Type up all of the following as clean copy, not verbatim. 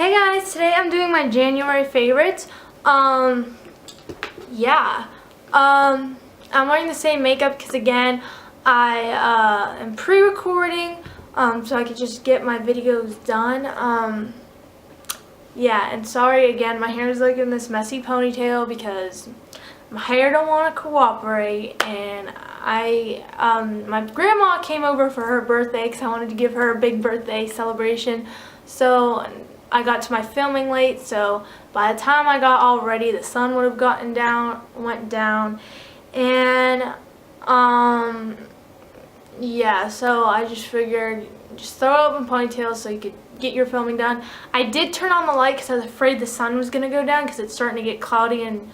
Hey guys, today I'm doing my January favorites. I'm wearing the same makeup because again, I am pre-recording so I could just get my videos done. And sorry again, my hair is like in this messy ponytail because my hair don't want to cooperate, and my grandma came over for her birthday because I wanted to give her a big birthday celebration. So I got to my filming late, so by the time I got all ready, the sun would have went down, and so I just figured just throw it up in ponytails so you could get your filming done. I did turn on the light because I was afraid the sun was gonna go down because it's starting to get cloudy and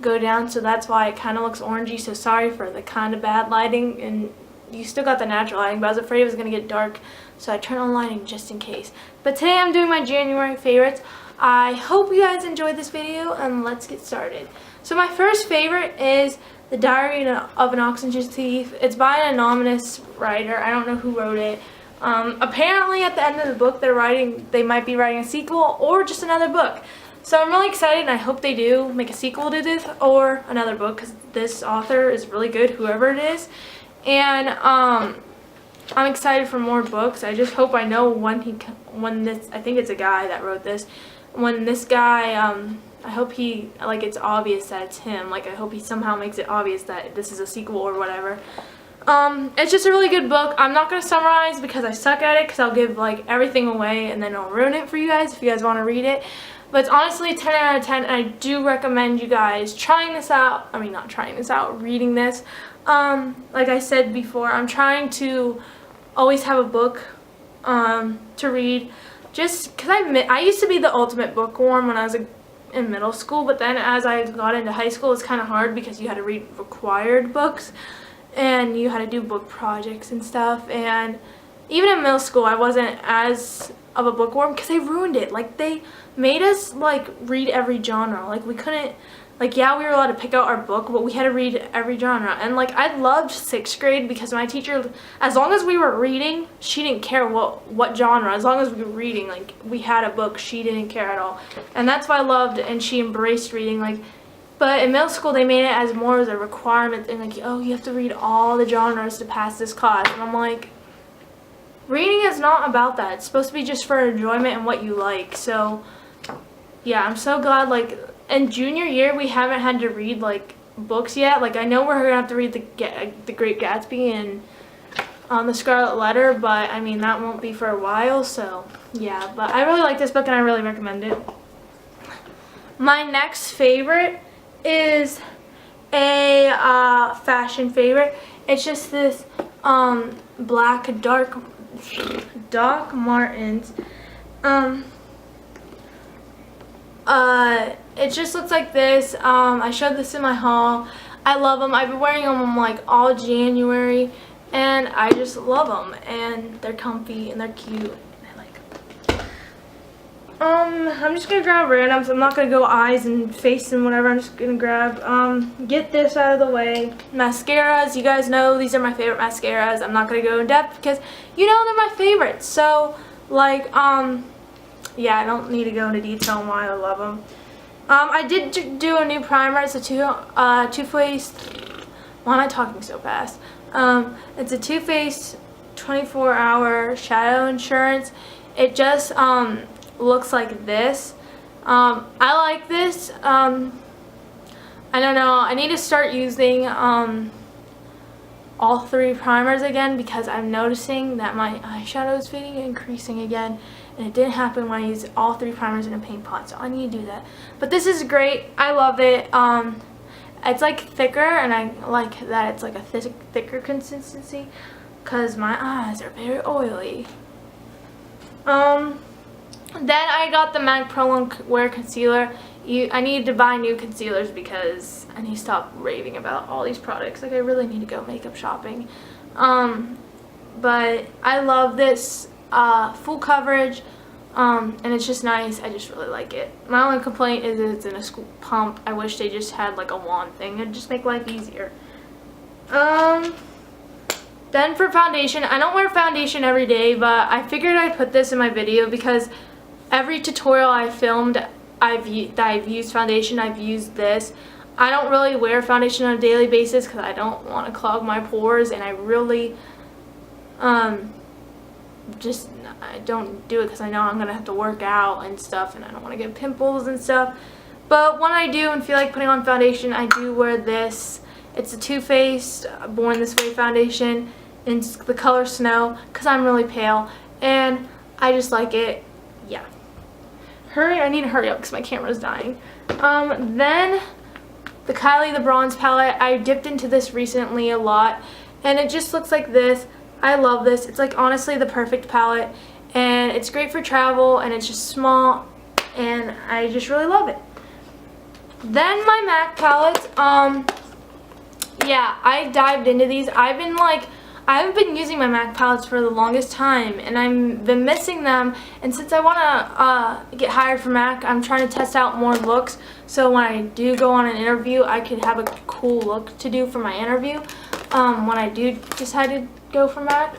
go down, so that's why it kind of looks orangey. So sorry for the kind of bad lighting, and you still got the natural lighting, but I was afraid it was gonna get dark, so I turned on lighting just in case. But today I'm doing my January favorites. I hope you guys enjoyed this video, and let's get started. So my first favorite is The Diary of an Oxygen Thief. It's by an anonymous writer. I don't know who wrote it. Apparently at the end of the book they might be writing a sequel or just another book. So I'm really excited, and I hope they do make a sequel to this or another book because this author is really good, whoever it is. And I'm excited for more books. I just hope I know when this, I think it's a guy that wrote this, when this guy, I hope he, like, it's obvious that it's him. Like, I hope he somehow makes it obvious that this is a sequel or whatever. It's just a really good book. I'm not going to summarize because I suck at it, because I'll give, like, everything away and then I'll ruin it for you guys if you guys want to read it. But it's honestly a 10 out of 10, and I do recommend you guys trying this out. I mean, not trying this out, reading this. Like I said before, I'm trying to always have a book to read, just because I used to be the ultimate bookworm when I was in middle school, but then as I got into high school, it's kind of hard because you had to read required books and you had to do book projects and stuff. And even in middle school, I wasn't as of a bookworm because they ruined it. Like, they made us like read every genre. Like, we couldn't, like, yeah, we were allowed to pick out our book, but we had to read every genre. And like, I loved 6th grade because my teacher, as long as we were reading, she didn't care what genre. As long as we were reading, like, we had a book, she didn't care at all. And that's why I loved, and she embraced reading. Like, but in middle school, they made it as more as a requirement thing. Like, oh, you have to read all the genres to pass this class. And I'm like, reading is not about that. It's supposed to be just for enjoyment and what you like. So yeah, I'm so glad, like, in junior year we haven't had to read like books yet. Like, I know we're gonna have to read the Great Gatsby and The Scarlet Letter, but I mean, that won't be for a while. So yeah, but I really like this book and I really recommend it. My next favorite is a fashion favorite. It's just this black Doc Martens. It just looks like this. I showed this in my haul. I love them. I've been wearing them like all January, and I just love them. And they're comfy and they're cute. I like them. I'm just gonna grab randoms. I'm not gonna go eyes and face and whatever. I'm just gonna grab get this out of the way. Mascaras. You guys know these are my favorite mascaras. I'm not gonna go in depth because you know they're my favorites. So like yeah, I don't need to go into detail on why I love them. I did do a new primer. It's a Too Faced. Why am I talking so fast? It's a Too Faced 24-hour shadow insurance. It just looks like this. I like this. I don't know. I need to start using all 3 primers again because I'm noticing that my eyeshadow is fading and increasing again, and it didn't happen when I used all 3 primers in a paint pot, so I need to do that. But this is great. I love it. It's like thicker, and I like that it's like a thicker consistency because my eyes are very oily. Then I got the MAC Pro Long Wear Concealer. I need to buy new concealers because I need to stop raving about all these products. Like, I really need to go makeup shopping. But I love this full coverage, and it's just nice. I just really like it. My only complaint is it's in a scoop pump. I wish they just had like a wand thing. It'd just make life easier. Then for foundation, I don't wear foundation every day, but I figured I'd put this in my video because every tutorial I filmed that I've used foundation, I've used this. I don't really wear foundation on a daily basis because I don't want to clog my pores, and I really I don't do it because I know I'm going to have to work out and stuff, and I don't want to get pimples and stuff. But when I do and feel like putting on foundation, I do wear this. It's a Too Faced Born This Way foundation in the color Snow because I'm really pale, and I just like it. Yeah. I need to hurry up because my camera's dying. Then the Kylie the Bronze palette. I dipped into this recently a lot, and it just looks like this. I love this. It's like honestly the perfect palette, and it's great for travel, and it's just small, and I just really love it. Then my MAC palettes. Yeah, I dived into these. I haven't been using my MAC palettes for the longest time, and I've been missing them, and since I want to get hired for MAC, I'm trying to test out more looks, so when I do go on an interview, I could have a cool look to do for my interview when I do decide to go for MAC.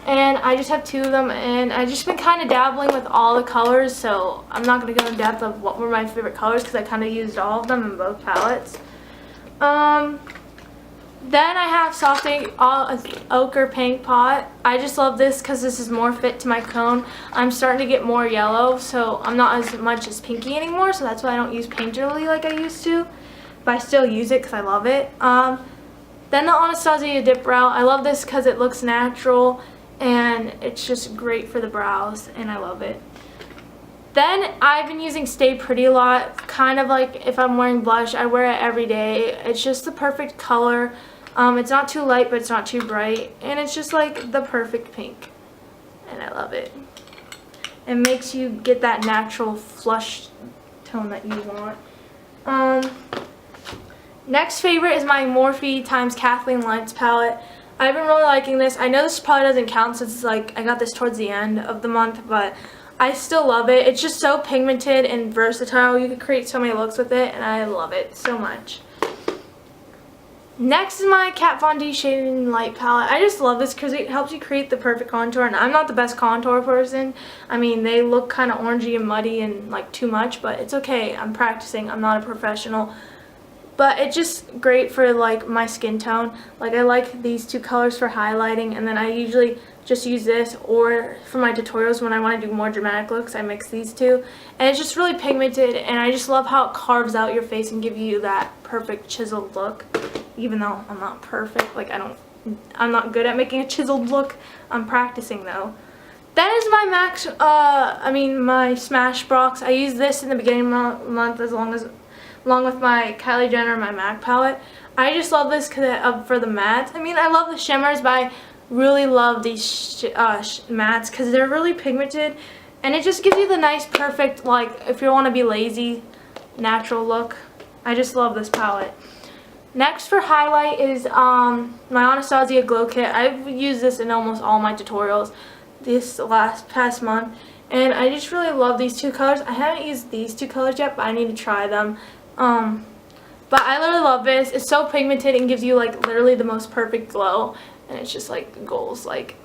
And I just have 2 of them, and I've just been kind of dabbling with all the colors, so I'm not going to go in depth of what were my favorite colors because I kind of used all of them in both palettes. Then I have Soft Ink Ochre Pink Pot. I just love this because this is more fit to my cone. I'm starting to get more yellow, so I'm not as much as pinky anymore, so that's why I don't use painterly like I used to. But I still use it because I love it. Then the Anastasia Dip Brow. I love this because it looks natural, and it's just great for the brows, and I love it. Then I've been using Stay Pretty a lot, kind of like if I'm wearing blush, I wear it every day. It's just the perfect color. It's not too light, but it's not too bright, and it's just like the perfect pink, and I love it. It makes you get that natural flush tone that you want. Next favorite is my Morphe x Kathleen Lights palette. I've been really liking this. I know this probably doesn't count since it's like I got this towards the end of the month, but I still love it. It's just so pigmented and versatile. You can create so many looks with it, and I love it so much. Next is my Kat Von D Shading Light palette. I just love this because it helps you create the perfect contour, and I'm not the best contour person. I mean, they look kind of orangey and muddy and like too much, but it's okay. I'm practicing. I'm not a professional. But it's just great for like my skin tone. Like I like these 2 colors for highlighting, and then I usually just use this, or for my tutorials when I want to do more dramatic looks, I mix these 2. And it's just really pigmented, and I just love how it carves out your face and give you that perfect chiseled look. Even though I'm not perfect, like I'm not good at making a chiseled look. I'm practicing though. That is my my Smashbox. I use this in the beginning of the month along with my Kylie Jenner my MAC palette. I just love this for the mattes. I mean, I love the shimmers, but I really love these mattes because they're really pigmented, and it just gives you the nice, perfect, like if you want to be lazy, natural look. I just love this palette. Next for highlight is my Anastasia Glow Kit. I've used this in almost all my tutorials this past month, and I just really love these 2 colors. I haven't used these 2 colors yet, but I need to try them. But I literally love this. It's so pigmented and gives you like literally the most perfect glow, and it's just like goals. Like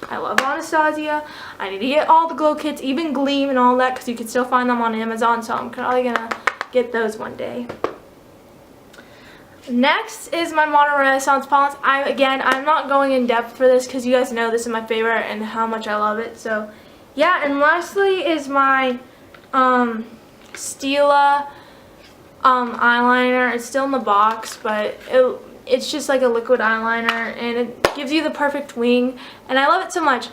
I love Anastasia. I need to get all the glow kits, even Gleam and all that, because you can still find them on Amazon, so I'm probably gonna get those one day. Next is my Modern Renaissance palettes. I'm not going in depth for this because you guys know this is my favorite and how much I love it. So yeah, and lastly is my Stila eyeliner. It's still in the box, but it's just like a liquid eyeliner, and it gives you the perfect wing, and I love it so much.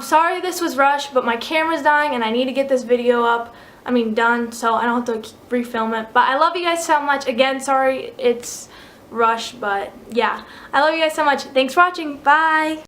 Sorry this was rushed, but my camera's dying and I need to get this video up. Done, so I don't have to refilm it. But I love you guys so much. Again, sorry it's rushed, but yeah. I love you guys so much. Thanks for watching. Bye!